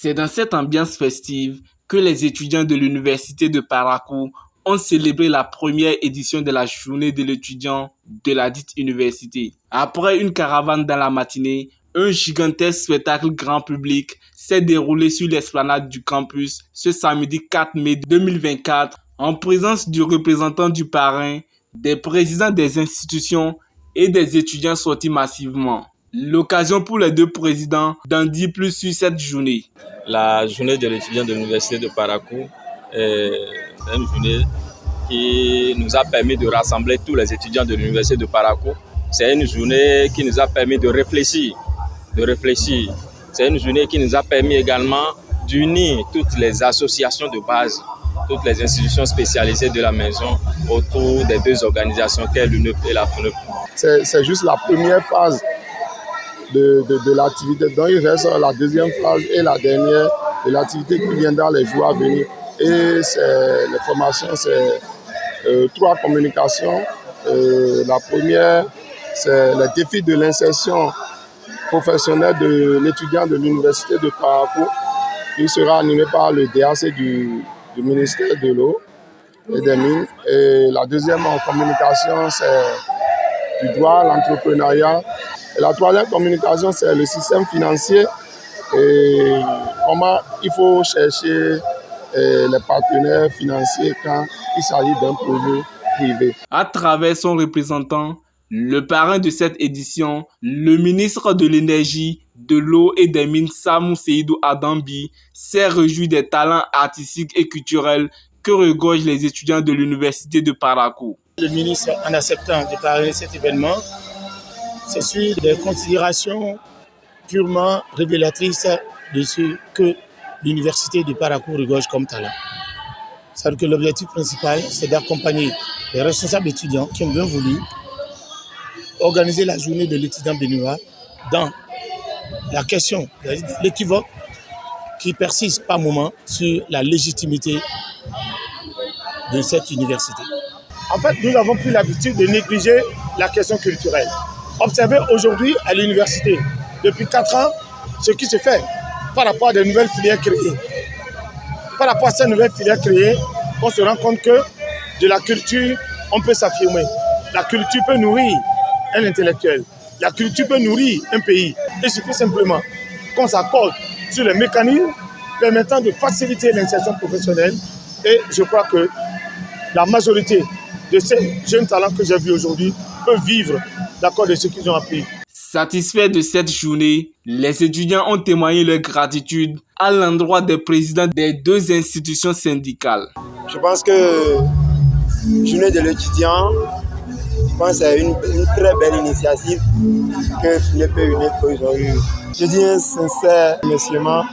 C'est dans cette ambiance festive que les étudiants de l'université de Parakou ont célébré la première édition de la journée de l'étudiant de la dite université. Après une caravane dans la matinée, un gigantesque spectacle grand public s'est déroulé sur l'esplanade du campus ce samedi 4 mai 2024 en présence du représentant du parrain, des présidents des institutions et des étudiants sortis massivement. L'occasion pour les deux présidents d'en dire plus sur cette journée. La journée de l'étudiant de l'université de Parakou est une journée qui nous a permis de rassembler tous les étudiants de l'université de Parakou. C'est une journée qui nous a permis de réfléchir. C'est une journée qui nous a permis également d'unir toutes les associations de base, toutes les institutions spécialisées de la maison autour des deux organisations qu'est l'UNEP et la FNEP. C'est juste la première phase de l'activité. Donc il reste la deuxième phase et la dernière de l'activité qui viendra les jours à venir. Et les formations, c'est 3 communications. La première, c'est les défis de l'insertion professionnelle de l'étudiant de l'université de Parakou, qui sera animé par le DAC du ministère de l'eau et des mines. Et la deuxième en communication, c'est du droit à l'entrepreneuriat. Et la troisième communication, c'est le système financier et comment il faut chercher les partenaires financiers quand il s'agit d'un projet privé. À travers son représentant, le parrain de cette édition, le ministre de l'Énergie, de l'Eau et des Mines, Samou Seydou Adambi, s'est réjoui des talents artistiques et culturels que regorgent les étudiants de l'université de Parakou. Le ministre, en acceptant de parrainer cet événement, c'est sur des considérations purement révélatrices de ce que l'université de Parakou regorge comme talent. C'est-à-dire que l'objectif principal, c'est d'accompagner les responsables étudiants qui ont bien voulu organiser la journée de l'étudiant béninois dans la question de l'équivoque qui persiste par moment sur la légitimité de cette université. En fait, nous avons pris l'habitude de négliger la question culturelle. Observez aujourd'hui à l'université, depuis 4 ans, ce qui se fait par rapport à de nouvelles filières créées. Par rapport à ces nouvelles filières créées, on se rend compte que de la culture, on peut s'affirmer. La culture peut nourrir un intellectuel. La culture peut nourrir un pays. Il suffit simplement qu'on s'accorde sur les mécanismes permettant de faciliter l'insertion professionnelle. Et je crois que la majorité de ces jeunes talents que j'ai vus aujourd'hui peuvent vivre d'accord de ce qu'ils ont appris. Satisfaits de cette journée, les étudiants ont témoigné leur gratitude à l'endroit des présidents des deux institutions syndicales. Je pense que la journée de l'étudiant, je pense que c'est une très belle initiative que FNEP et UNEP ont eu. Je dis un sincère remerciement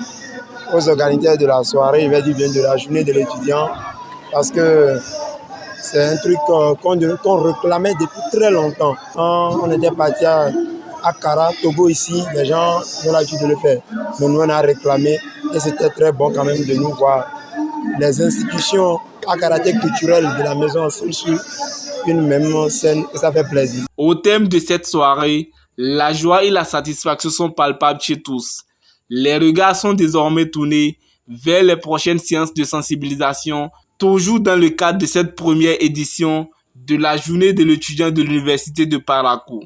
aux organisateurs de la soirée, je vais dire bien de la journée de l'étudiant, parce que c'est un truc qu'on réclamait depuis très longtemps. Quand on était parti à Kara, Togo ici, les gens ont l'habitude de le faire. Mais nous, on a réclamé et c'était très bon quand même de nous voir les institutions à caractère culturel de la maison sur une même scène et ça fait plaisir. Au thème de cette soirée, la joie et la satisfaction sont palpables chez tous. Les regards sont désormais tournés vers les prochaines séances de sensibilisation, toujours dans le cadre de cette première édition de la journée de l'étudiant de l'université de Parakou.